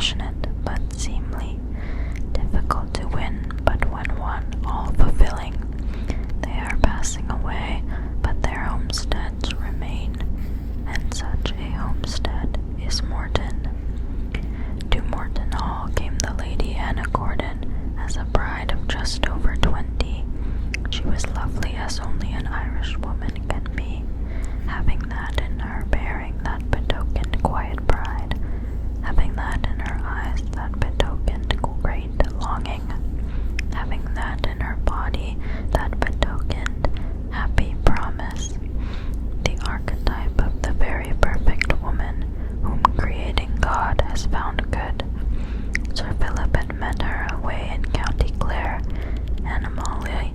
passionate but seemly, difficult to win but when won, all fulfilling. They are passing away, but their homesteads remain, and such a homestead is Morton. To Morton Hall came the Lady Anna Gordon as a bride of just over 20. She was lovely as only an Irish woman can be, having that in her bearing that betokened quiet pride, having that in her eyes that betokened great longing, having that in her body that betokened happy promise, the archetype of the very perfect woman whom creating God has found good. Sir Philip had met her away in County Clare, and Molly,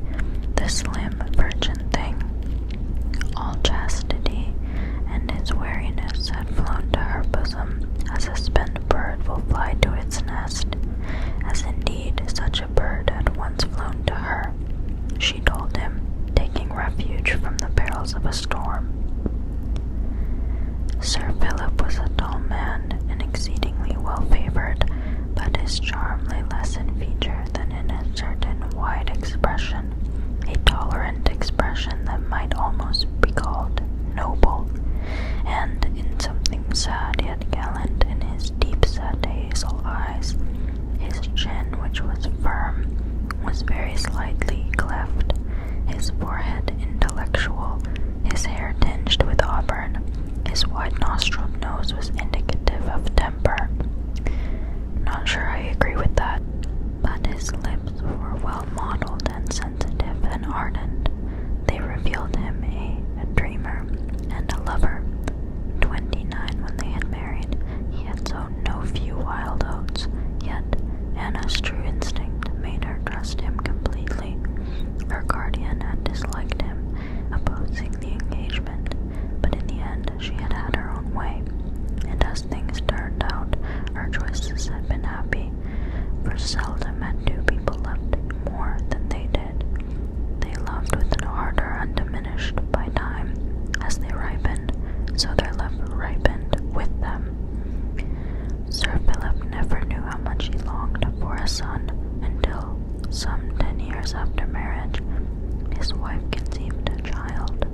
the slim virgin thing, all chastity, and his wariness had flown to her bosom as a spent bird will fly to its nest, as indeed such a bird had once flown to her, she told him, taking refuge from the perils of a storm. Sir Philip was a tall man and exceedingly well-favored, but his charm lay less in feature than in a certain wide expression, a tolerant expression that might almost be called noble, and in something sad yet gallant in his deep-set hazel eyes. His chin, which was firm, was very slightly cleft, his forehead intellectual, his hair tinged with auburn, his wide-nostriled nose was indicative of temper. Not sure I agree with that, but his lips were well modeled and sensitive and ardent. They revealed him a dreamer and a lover. 29 when they had married, he had sown no few wild oats, yet Anna's true instinct made her trust him completely. Her guardian had disliked him, opposing the engagement, but in the end she had had her own way, and as things turned out, her choices had been happy, for seldom had two people loved more than they did. They loved with an ardor undiminished by time. As they ripened, so their love ripened with them. Sir Philip never knew how much he longed for a son until, some 10 years after marriage, his wife conceived a child.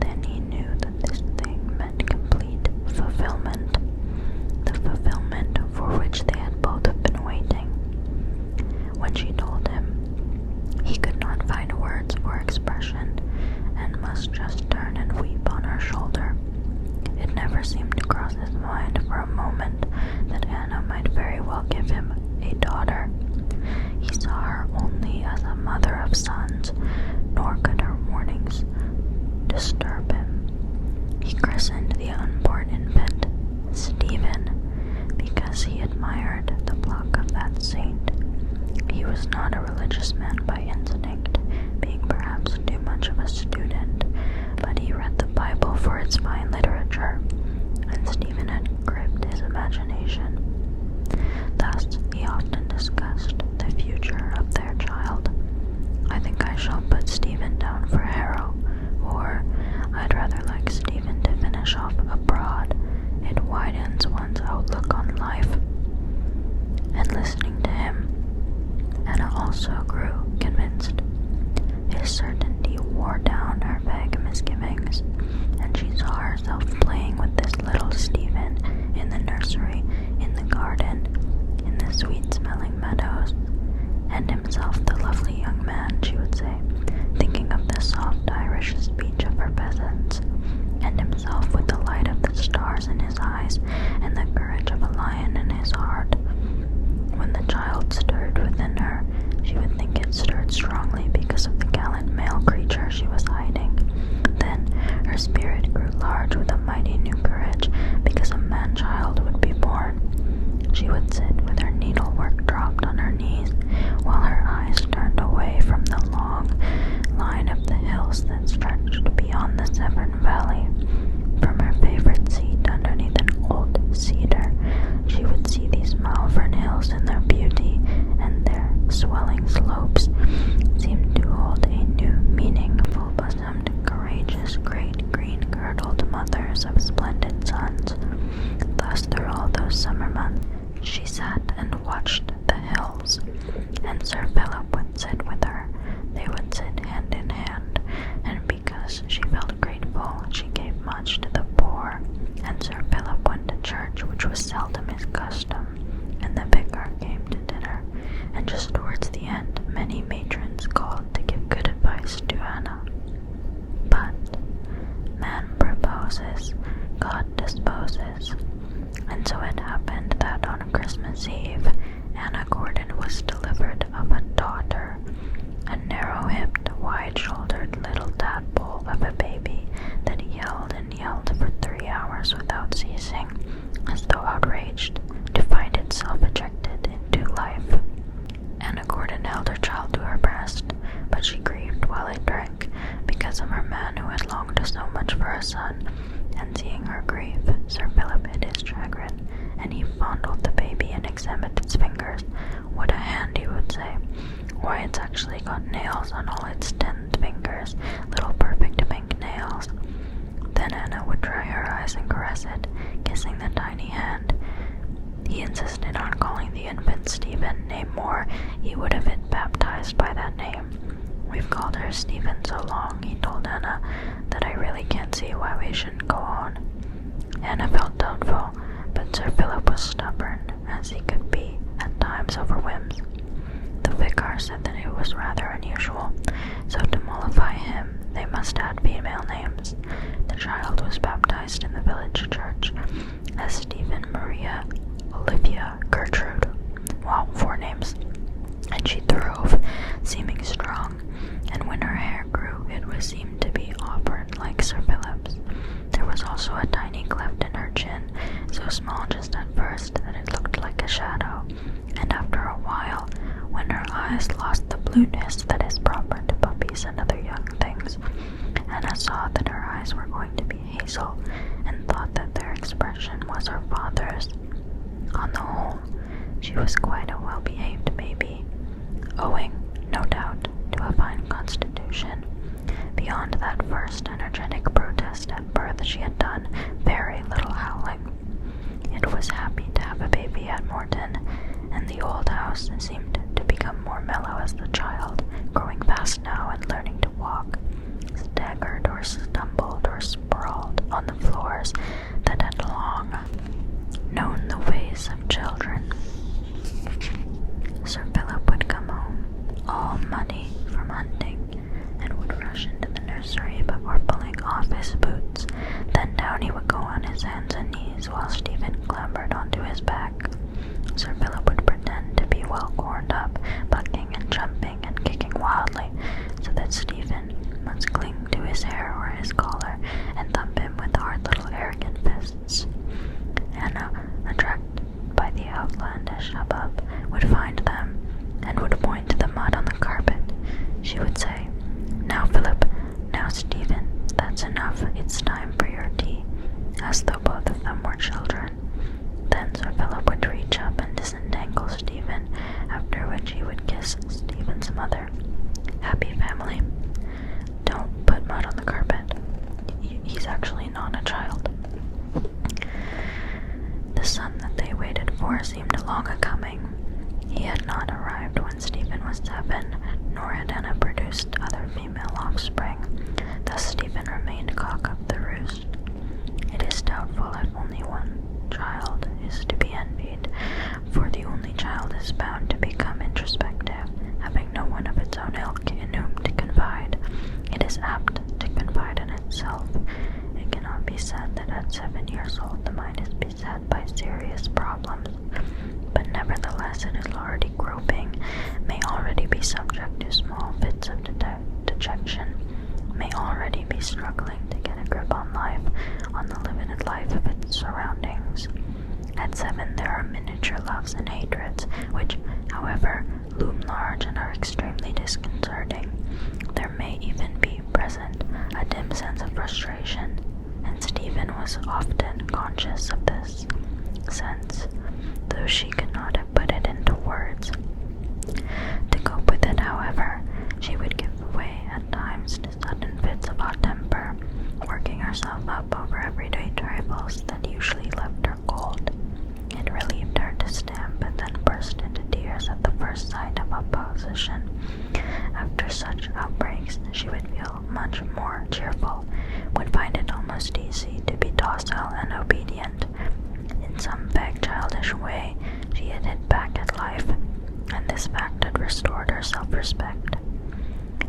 Then he knew that this thing meant complete fulfillment, the fulfillment for which they had both been waiting. When she told him, he could not find words for expression, and must just turn and weep on her shoulder. It never seemed to cross his mind for a moment that Anna might very well give him a daughter. He saw her only as a mother of sons, nor could her warnings disturb him. He christened the unborn infant Stephen because he admired the pluck of that saint. He was not a religious man by instinct, being perhaps too much of a student, but he read the Bible for its fine literature, and Stephen had gripped his imagination. Thus, he often discussed the future of their child. I think I shall put Stephen down for Harrow, or I'd rather like Stephen to finish off abroad. It widens one's outlook on life. And listening to him, Anna also grew convinced. His certainty wore down her vague misgivings, and she saw herself playing with this little Stephen in the nursery, in the garden, in the sweet-smelling meadows, and himself the lovely young man, she would say, thinking of the soft Irish speech of her peasants, and himself with the light of the stars in his eyes and the courage of a lion in his heart. When the child stirred within her, she would think it stirred strongly because of the gallant male creature she was hiding. Then her spirit grew large with a mighty new courage because a man-child would be born. She would sit with her needlework dropped on her knees, while her eyes turned away from the long line of the hills that stretched beyond the Severn Valley. From her favorite seat underneath an old cedar, she would see these Malvern hills in their beauty, and their swelling slopes seemed to hold a new meaning. Full-bosomed, courageous, great green-girdled mothers of splendid sons. Thus, through all those summer months, she sat and watched the hills, and Sir Philip would sit with her. They would sit hand in hand, and because she felt grateful, she gave much to the poor, and Sir Philip went to church, which was seldom his custom, and the vicar came to dinner, and just towards the end, many matrons called to give good advice to Anna. But man proposes, God disposes, and so it happened that on Christmas Eve, Anna Gordon was delivered of a daughter, a narrow-hipped, wide-shouldered little tadpole of a baby that yelled and yelled for 3 hours without ceasing, as though outraged to find itself ejected into life. Anna Gordon held her child to her breast, but she grieved while it drank, because of her man who had longed so much for a son, and seeing her grief, Sir Philip hid his chagrin, and he fondled the baby and examined its fingers. What a hand, he would say. Why, it's actually got nails on all its 10 fingers, little perfect pink nails. Then Anna would dry her eyes and caress it, kissing the tiny hand. He insisted on calling the infant Stephen, nay more, he would have it baptized by that name. We've called her Stephen so long, he told Anna, that I really can't see why we shouldn't go on. Anna felt doubtful, but Sir Philip was stubborn, as he could be at times over whims. The vicar said that it was rather unusual, so to mollify him, they must add female names. The child was baptized in the village church as Stephen, Maria, Olivia, Gertrude, well, 4 names, and she throve, seeming strong, and when her hair grew, it was seemed to be auburn like Sir Philip's. There was also a tiny cleft in her chin, so small just at first that it looked like a shadow, and after a while, when her eyes lost the blueness that is proper to puppies and other young things, Anna saw that her eyes were going to be hazel, and thought that their expression was her father's. On the whole, she was quite a well-behaved baby, owing, no doubt, to a fine constitution. Beyond that first energetic protest at birth, she had done very little howling. It was happy to have a baby at Morton, and the old house seemed to become more mellow as the child, growing fast now and learning to walk, staggered or stumbled or sprawled on the floors that had long known the ways of children. Sir Philip would come home, all muddy from hunting, and would rush into the nursery before pulling off his boots. Then down he would go on his hands and knees while Stephen clambered onto his back. Sir Philip would pretend to be well corned up, bucking and jumping and kicking wildly, so that Stephen must cling to his hair or his collar and thump him with hard little arrogant fists. Anna, attracted by the outlandish hubbub, would find them, and would point to the mud on the carpet. She would say, "Now, Philip, now, Stephen, that's enough, it's time for your tea," as though both of them were children. Then Sir Philip would reach up and disentangle Stephen, after which he would kiss Stephen's mother. Happy family. Don't put mud on the carpet. He's actually not a child. The son that they waited for seemed long a-coming. He had not arrived when Stephen was 7, nor had Anna produced other female offspring. Thus Stephen remained cock of the roost. It is doubtful if only one child is to be envied, for the only child is bound to become introspective, having no one of its own ilk in whom to confide. It is apt to confide in itself. It cannot be said that at 7 years old the mind is beset by serious problems, but nevertheless it is already groping, may already be subject to small fits of dejection, may already be struggling to get a grip on life, on the limited life of its surroundings. At 7 there are miniature loves and hatreds, which, however, loom large and are extremely disconcerting. There may even be present a dim sense of frustration, and Stephen was often conscious of this sense, though she could not have put it into words. To cope with it, however, she would give way at times to sudden fits of hot temper, working herself up over everyday trifles that usually left her cold. It relieved her to stand opposition. After such outbreaks, she would feel much more cheerful, would find it almost easy to be docile and obedient. In some vague childish way, she had hit back at life, and this fact had restored her self-respect.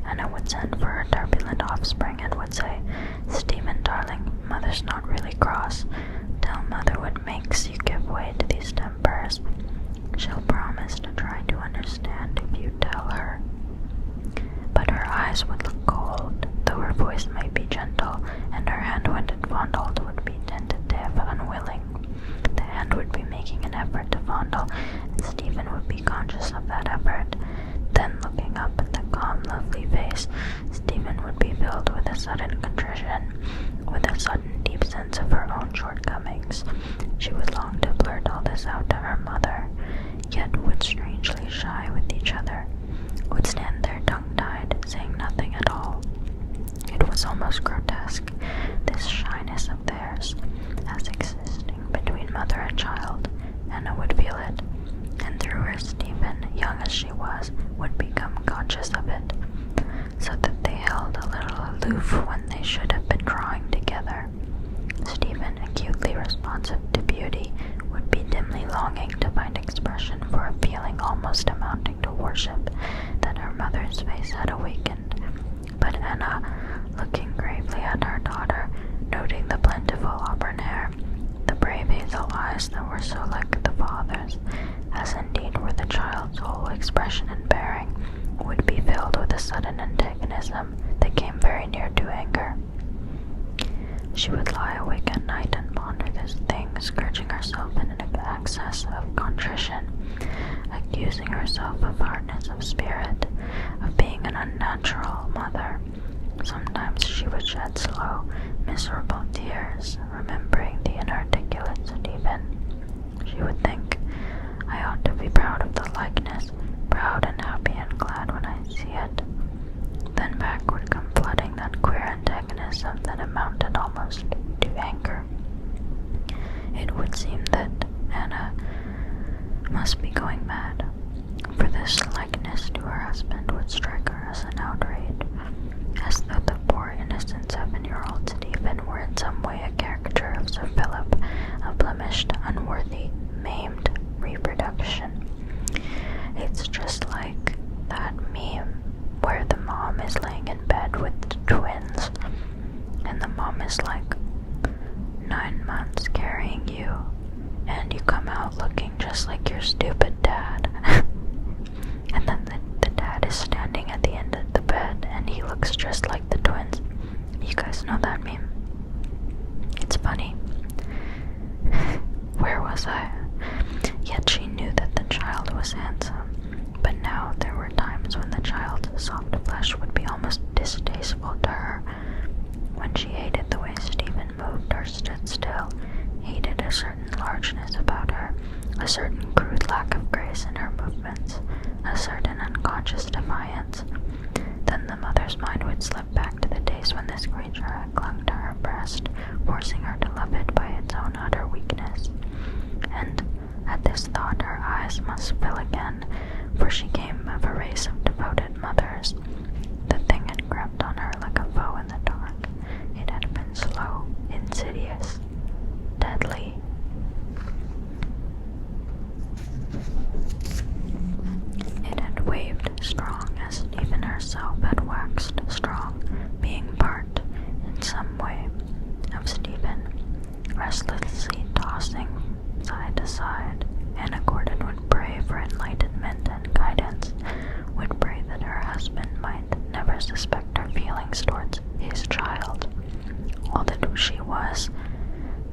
Anna would send for her turbulent offspring and would say, "Stephen, darling, Mother's not really cross. Tell Mother what makes you give way to these tempers. She'll promise to try to understand if you tell her." But her eyes would look cold, though her voice might be gentle, and her hand when it fondled would be tentative, unwilling. The hand would be making an effort to fondle, and Stephen would be conscious of that effort. Then, looking up at the calm, lovely face, Stephen would be filled with a sudden contrition, with a sudden deep sense of her own shortcomings. She would long to blurt all this out to her mother, yet would strangely shy with each other, would stand there tongue-tied, saying nothing at all. It was almost grotesque, this shyness of theirs, as existing between mother and child. Anna would feel it, and through her Stephen, young as she was, would become conscious of it, so that they held a little aloof when they should have been drawing together. Stephen, acutely responsive to beauty, would be dimly longing to find expression for a feeling almost amounting to worship that her mother's face had awakened. But Anna, looking gravely at her daughter, noting the plentiful auburn hair, the brave hazel eyes that were so like the father's, as indeed were the child's whole expression and bearing, would be filled with a sudden antagonism that came very near to anger. She would lie awake at night and ponder this thing, scourging herself in an access of contrition, accusing herself of hardness of spirit, of being an unnatural mother. Sometimes she would shed slow, miserable tears, remembering the inarticulate Stephen. She would think, "I ought to be proud of the likeness, proud and happy and glad when I see it." Then back would come flooding that queer antagonism that amounted almost to anger. It would seem that Anna must be going mad, for this likeness to her husband would strike her as an outrage, as though the poor innocent 7-year-old Stephen were in some way a caricature of Sir Philip, a blemished, unworthy, maimed reproduction. It's just like that meme where the mom is laying in bed with the twins, and the mom is like, 9 months carrying you, and you come out looking just like your stupid dad. And then the dad is standing at the end of the bed, and he looks just like the twins. You guys know that meme? It's funny. Where was I? Yet she knew that the child was handsome, but now there were times when the child's soft flesh would be almost distasteful to her, when she hated the way Stephen moved or stood still, hated a certain largeness about her, a certain crude lack of grace in her movements, a certain unconscious defiance. Then the mother's mind would slip back to the days when this creature had clung to her breast, forcing her to love it by its own utter weakness. And at this thought her eyes must fill again, for she came of a race of devoted mothers. The thing had crept on her like a foe in the dark. It had been slow, insidious, deadly. It had waved strong as Stephen herself had waxed strong, being part, in some way, of Stephen, restlessly tossing side to side, and accorded would pray for enlightenment and guidance, would pray that her husband might never suspect her feelings towards his child. All that she was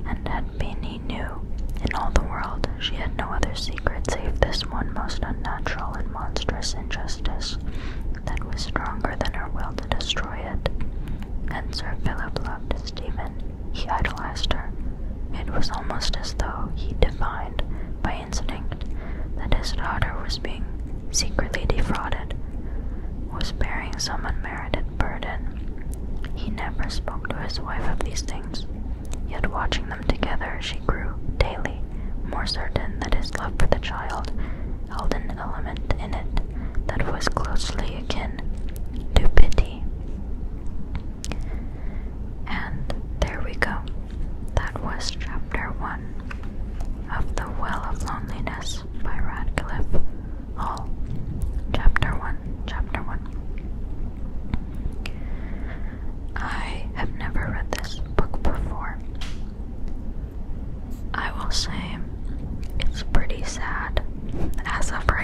and had been he knew. In all the world she had no other secret save this one most unnatural and monstrous injustice that was stronger than her will to destroy it. And Sir Philip loved Stephen. He idolized her. It was almost as though he divined, by instinct, that his daughter was being secretly defrauded, was bearing some unmerited burden. He never spoke to his wife of these things, yet watching them together she grew, daily, more certain that his love for the child held an element in it that was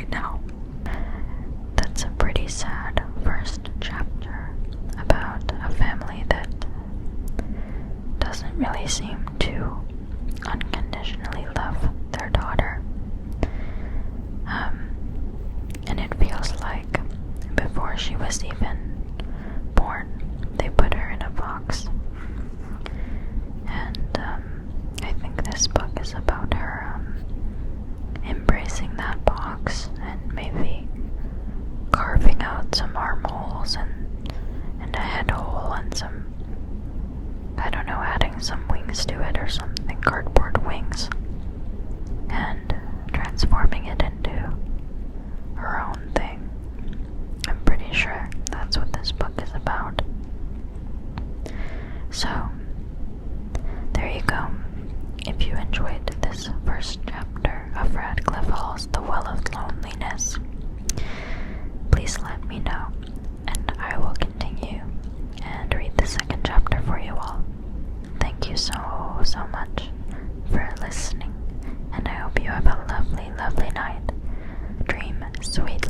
right now. That's a pretty sad first chapter about a family that doesn't really seem to unconditionally love their daughter. And it feels like before she was even born, they put her in a box. And I think this book is about her embracing that box and maybe carving out some armholes and a head hole and some, I don't know, adding some wings to it or something, cardboard wings, and transforming it into her own thing. I'm pretty sure that's what this book is about. So, there you go. If you enjoyed this first chapter of Radclyffe Hall's The Well of Loneliness, please let me know, and I will continue and read the second chapter for you all. Thank you so much for listening, and I hope you have a lovely, lovely night. Dream sweetly.